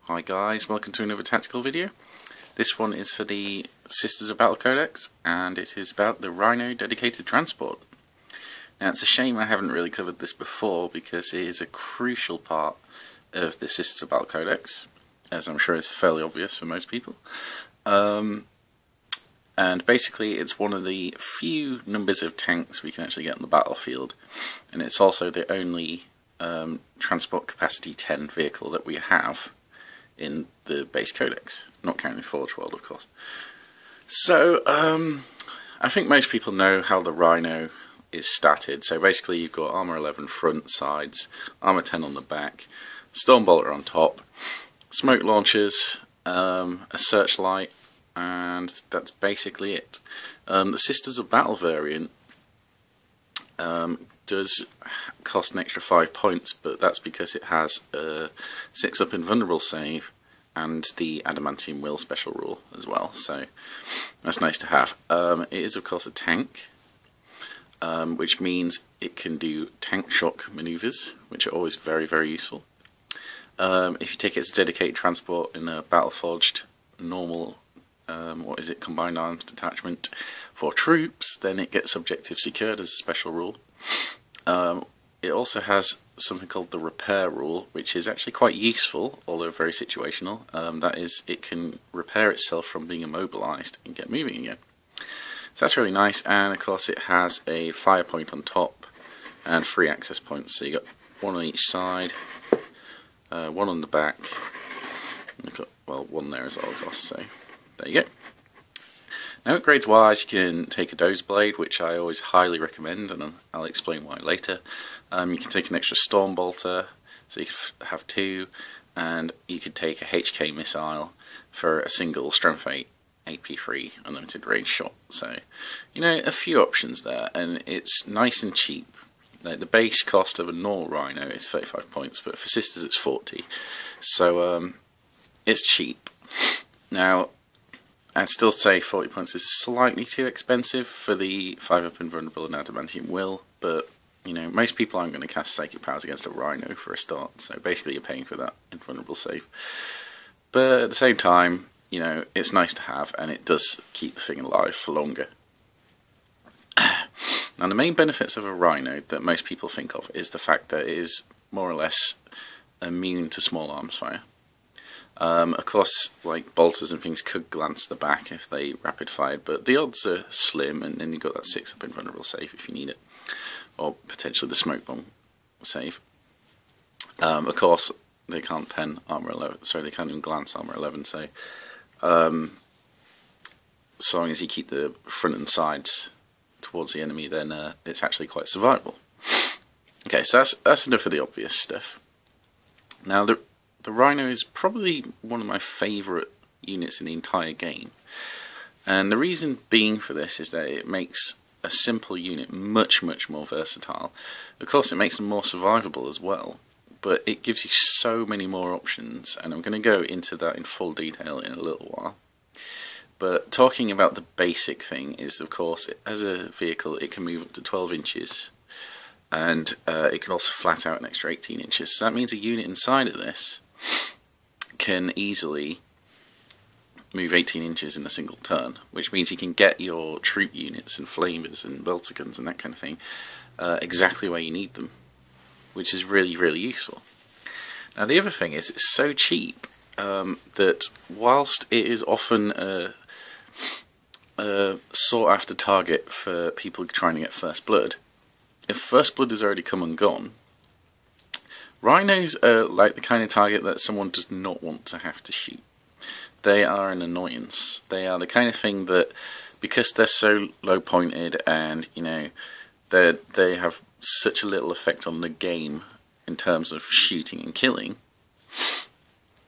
Hi guys, welcome to another tactical video. This one is for the Sisters of Battle Codex, and it is about the Rhino dedicated transport. Now it's a shame I haven't really covered this before, because it is a crucial part of the Sisters of Battle Codex, as I'm sure is fairly obvious for most people. And basically it's one of the few numbers of tanks we can actually get on the battlefield, and it's also the only transport capacity 10 vehicle that we have in the base codex, not counting Forge World, of course. So, I think most people know how the Rhino is statted. So basically you've got armor 11 front, sides, armor 10 on the back, storm bolter on top, smoke launchers, a searchlight, and that's basically it. The Sisters of Battle variant does cost an extra 5 points, but that's because it has a 6-up invulnerable save and the Adamantium Will special rule as well, so that's nice to have. It is of course a tank, which means it can do tank shock maneuvers, which are always very, very useful. If you take its dedicated transport in a battle forged normal combined arms detachment for troops, then it gets objective secured as a special rule. It also has something called the repair rule, which is actually quite useful, although very situational. That is, it can repair itself from being immobilized and get moving again. So that's really nice, and of course it has a fire point on top and 3 access points. So you got one on each side, one on the back, and you've got, well, one there as well, of course. So there you go. Now, upgrades wise, you can take a Doze Blade, which I always highly recommend, and I'll explain why later. You can take an extra Storm Bolter, so you could have 2, and you could take a HK missile for a single Strength 8 AP3 unlimited range shot. So, you know, a few options there, and it's nice and cheap. Like, the base cost of a normal Rhino is 35 points, but for Sisters it's 40. So, it's cheap. Now, I'd still say 40 points is slightly too expensive for the 5-up invulnerable and Adamantium Will, but, you know, most people aren't going to cast Psychic Powers against a Rhino for a start, so basically you're paying for that invulnerable save. But at the same time, you know, it's nice to have, and it does keep the thing alive for longer. Now, the main benefits of a Rhino that most people think of is the fact that it is more or less immune to small arms fire. Of course, like, bolters and things could glance the back if they rapid fired, but the odds are slim, and then you've got that 6-up invulnerable save if you need it, or potentially the smoke bomb save. Of course, they can't pen armor 11, sorry, they can't even glance armor 11, so so long as you keep the front and sides towards the enemy, then it's actually quite survivable. Okay, so that's enough of the obvious stuff. Now, the Rhino is probably one of my favourite units in the entire game, and the reason being for this is that it makes a simple unit much, much more versatile. Of course, it makes them more survivable as well, but it gives you so many more options, and I'm going to go into that in full detail in a little while. But talking about the basic thing is, of course, as a vehicle it can move up to 12 inches, and it can also flat out an extra 18 inches, so that means a unit inside of this can easily move 18 inches in a single turn, which means you can get your troop units and flamers and belter guns and that kind of thing exactly where you need them, which is really, really useful. Now, the other thing is, it's so cheap that whilst it is often a sought after target for people trying to get First Blood, if First Blood has already come and gone, Rhinos are like the kind of target that someone does not want to have to shoot. They are an annoyance. They are the kind of thing that, because they're so low pointed and, you know, they have such a little effect on the game in terms of shooting and killing,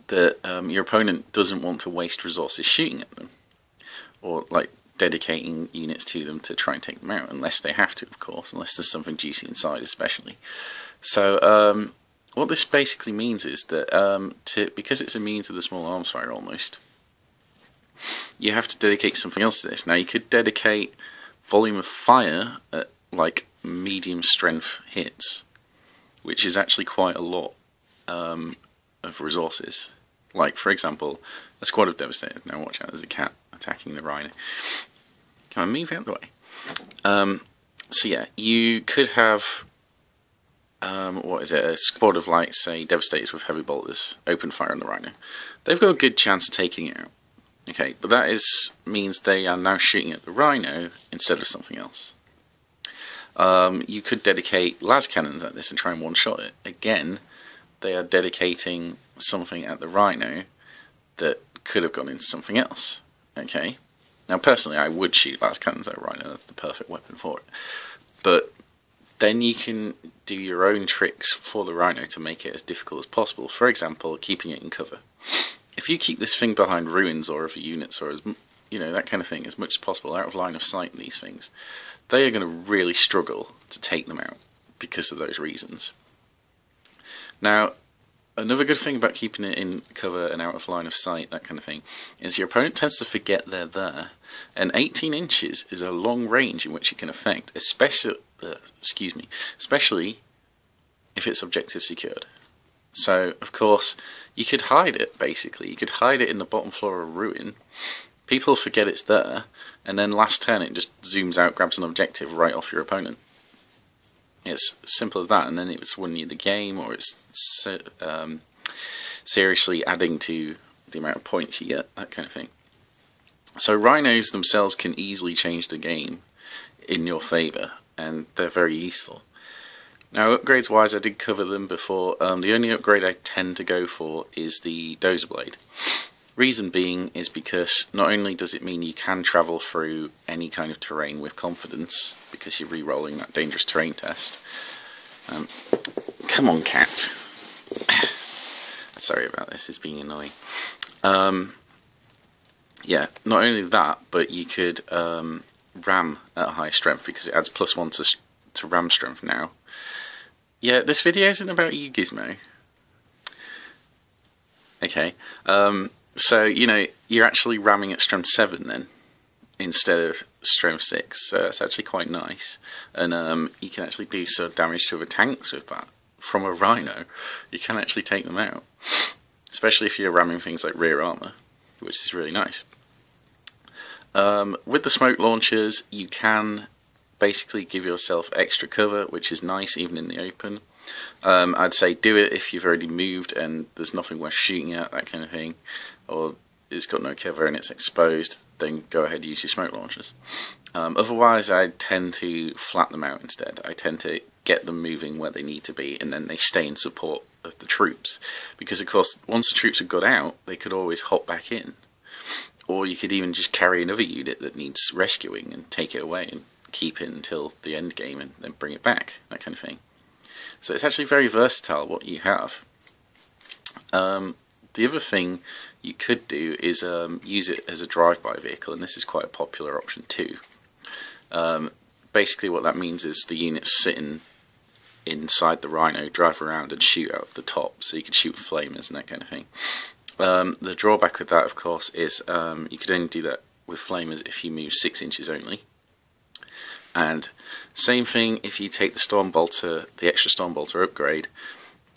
that your opponent doesn't want to waste resources shooting at them, or like dedicating units to them to try and take them out, unless they have to, of course, unless there's something juicy inside especially. So, what this basically means is that because it's immune to the small arms fire almost, you have to dedicate something else to this. Now, you could dedicate volume of fire at like medium strength hits, which is actually quite a lot of resources. Like, for example, a squad of Devastators. Now watch out, there's a cat attacking the Rhino. Come on, move out the way. So yeah, you could have, what is it, a squad of, like, say, Devastators with heavy bolters open fire on the Rhino. They've got a good chance of taking it out. Okay, but that means they are now shooting at the Rhino instead of something else. You could dedicate las cannons at this and try and one-shot it. Again, they are dedicating something at the Rhino that could have gone into something else. Okay, now personally I would shoot las cannons at a Rhino, that's the perfect weapon for it. But then you can do your own tricks for the Rhino to make it as difficult as possible. For example, keeping it in cover. If you keep this thing behind ruins or other units or, that kind of thing as much as possible, out of line of sight in these things, they are going to really struggle to take them out because of those reasons. Now, another good thing about keeping it in cover and out of line of sight, that kind of thing, is your opponent tends to forget they're there. And 18 inches is a long range in which it can affect, especially if it's objective secured. So, of course, you could hide it, basically. You could hide it in the bottom floor of a ruin. People forget it's there, and then last turn it just zooms out, grabs an objective right off your opponent. It's simple as that, and then it's won you the game, or it's seriously adding to the amount of points you get, that kind of thing. So rhinos themselves can easily change the game in your favour, and they're very useful. Now, upgrades wise, I did cover them before. The only upgrade I tend to go for is the Dozer Blade. Reason being is because not only does it mean you can travel through any kind of terrain with confidence, because you're re-rolling that dangerous terrain test. Come on, cat. Sorry about this, it's being annoying. Yeah, not only that, but you could ram at a high strength, because it adds +1 to ram strength now. Yeah, this video isn't about you, Gizmo. Okay, so, you're actually ramming at strength 7 then, instead of strength 6, so that's actually quite nice. And you can actually do sort of damage to other tanks with that. From a Rhino, you can actually take them out. Especially if you're ramming things like rear armour, which is really nice. With the smoke launchers, you can basically give yourself extra cover, which is nice even in the open. I'd say do it if you've already moved and there's nothing worth shooting at, that kind of thing, or it's got no cover and it's exposed, then go ahead and use your smoke launchers. Otherwise, I tend to flat them out instead. I tend to get them moving where they need to be, and then they stay in support of the troops. Because, of course, once the troops have got out, they could always hop back in. Or you could even just carry another unit that needs rescuing and take it away and keep it until the end game and then bring it back, that kind of thing. So it's actually very versatile what you have. The other thing you could do is use it as a drive-by vehicle, and this is quite a popular option too. Basically what that means is the units sitting inside the Rhino drive around and shoot out the top, so you can shoot flamers and that kind of thing. The drawback with that, of course, is you could only do that with flamers if you move 6 inches only. And same thing if you take the Stormbolter, the extra Stormbolter upgrade.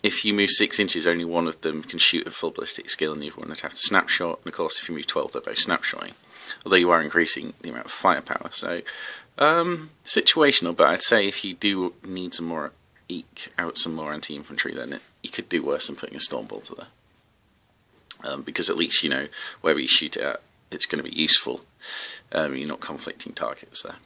If you move 6 inches, only one of them can shoot a full ballistic skill and the other one would have to snapshot. And of course, if you move 12, they're both snapshotting. Although you are increasing the amount of firepower. So, situational, but I'd say if you do need some more, eke out some more anti-infantry, then you could do worse than putting a Stormbolter there. Because at least, wherever you shoot it at, it's going to be useful. You're not conflicting targets there.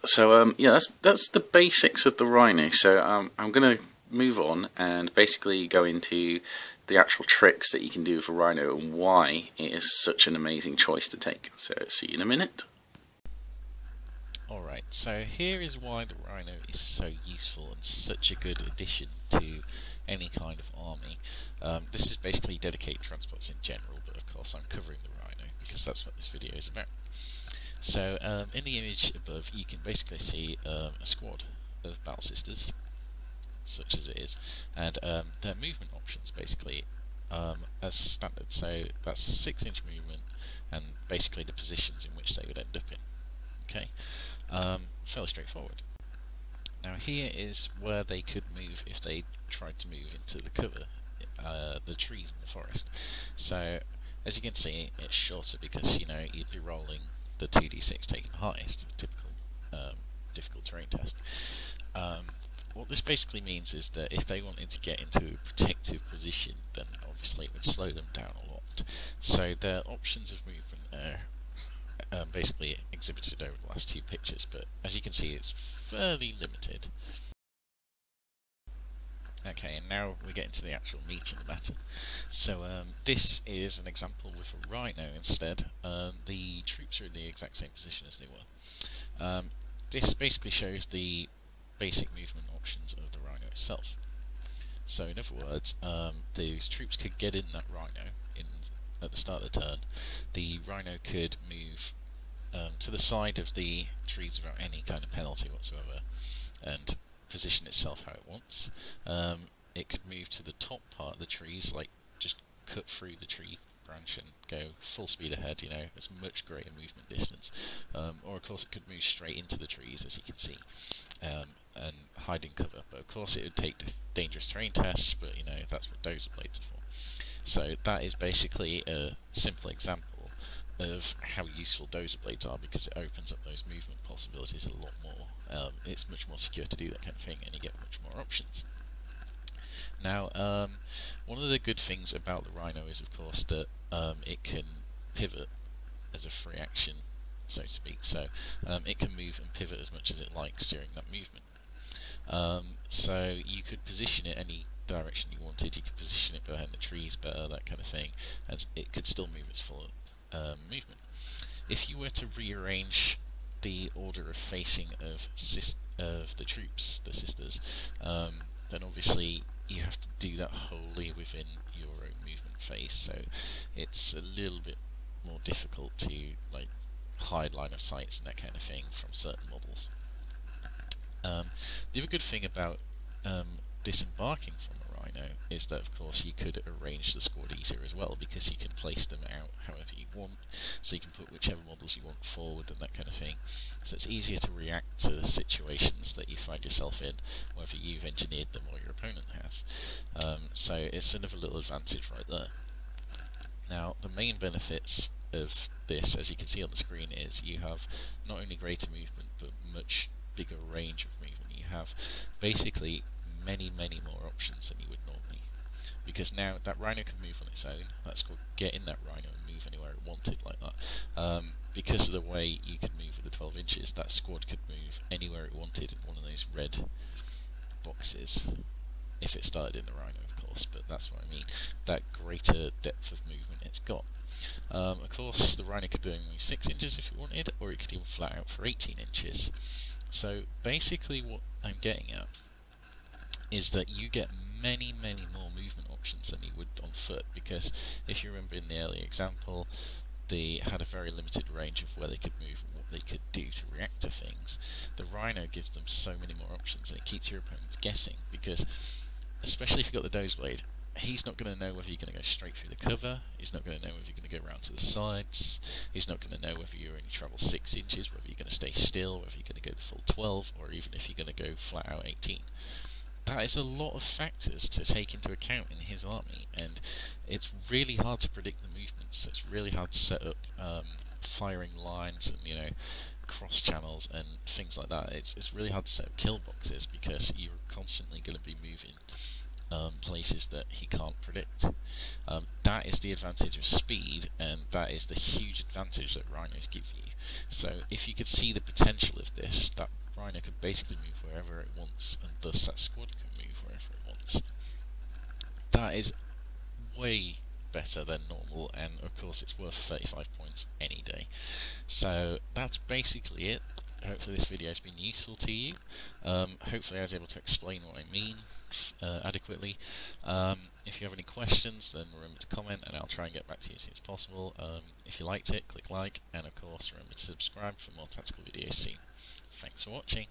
So, yeah, that's the basics of the Rhino. So, I'm going to move on and basically go into the actual tricks that you can do with a Rhino and why it is such an amazing choice to take. So, see you in a minute. Alright, so here is why the Rhino is so useful and such a good addition to any kind of army. This is basically dedicated transports in general, but of course I'm covering the Rhino because that's what this video is about. So in the image above you can basically see a squad of Battle Sisters, such as it is, and their movement options basically as standard. So that's 6-inch movement and basically the positions in which they would end up in. Okay, fairly straightforward. Now here is where they could move if they tried to move into the cover the trees in the forest. So as you can see, it's shorter because you'd be rolling the 2d6 taking the highest, typical difficult terrain test. What this basically means is that if they wanted to get into a protective position, then obviously it would slow them down a lot. So their options of movement are basically exhibited over the last two pictures, but as you can see, it's fairly limited. Okay, and now we get into the actual meat of the matter. So this is an example with a Rhino instead. The troops are in the exact same position as they were. This basically shows the basic movement options of the Rhino itself. So in other words, those troops could get in that Rhino at the start of the turn. The Rhino could move to the side of the trees without any kind of penalty whatsoever, and position itself how it wants. It could move to the top part of the trees, like just cut through the tree branch and go full speed ahead, it's much greater movement distance. Or of course it could move straight into the trees, as you can see, and hide in cover. But of course it would take dangerous terrain tests, but that's what dozer blades are for. So that is basically a simple example of how useful dozer blades are, because it opens up those movement possibilities a lot more. It's much more secure to do that kind of thing, and you get much more options. Now, one of the good things about the Rhino is, of course, that it can pivot as a free action, so to speak. So it can move and pivot as much as it likes during that movement. So you could position it any direction you wanted. You could position it behind the trees better, that kind of thing, and it could still move its full movement. If you were to rearrange the order of facing of the troops, the sisters, then obviously you have to do that wholly within your own movement phase, so it's a little bit more difficult to hide line of sights and that kind of thing from certain models. The other good thing about disembarking from a Rhino is that, of course, you could arrange the squad easier as well, because you can place them out however you want, so you can put whichever models you want forward and that kind of thing. So it's easier to react to situations that you find yourself in, whether you've engineered them or your opponent has. So it's another little advantage right there. Now, the main benefits of this, as you can see on the screen, is you have not only greater movement, but much bigger range of movement. You have basically many more options than you would normally, because now that Rhino can move on its own. That squad get in that Rhino and move anywhere it wanted like that. Because of the way you could move with the 12 inches, that squad could move anywhere it wanted in one of those red boxes, if it started in the Rhino, of course, but that's what I mean, that greater depth of movement it's got. Of course, the Rhino could only move 6 inches if it wanted, or it could even flat out for 18 inches. So basically what I'm getting at is that you get many more movement options than you would on foot, because if you remember in the earlier example, they had a very limited range of where they could move and what they could do to react to things. The Rhino gives them so many more options, and it keeps your opponents guessing, because especially if you've got the dozer blade, he's not going to know whether you're going to go straight through the cover, he's not going to know whether you're going to go around to the sides, he's not going to know whether you only travel 6 inches, whether you're going to stay still, whether you're going to go the full 12, or even if you're going to go flat out 18. That is a lot of factors to take into account in his army, and it's really hard to predict the movements. It's really hard to set up firing lines and cross channels and things like that. It's really hard to set up kill boxes, because you're constantly going to be moving places that he can't predict. That is the advantage of speed, and that is the huge advantage that Rhinos give you. So if you could see the potential of this, that Rhino could basically move wherever it wants, and thus that squad can move wherever it wants. That is way better than normal, and of course it's worth 35 points any day. So that's basically it. Hopefully this video has been useful to you. Hopefully I was able to explain what I mean adequately. If you have any questions, then remember to comment, and I'll try and get back to you as soon as possible. If you liked it, click like, and of course remember to subscribe for more tactical videos soon. Thanks for watching.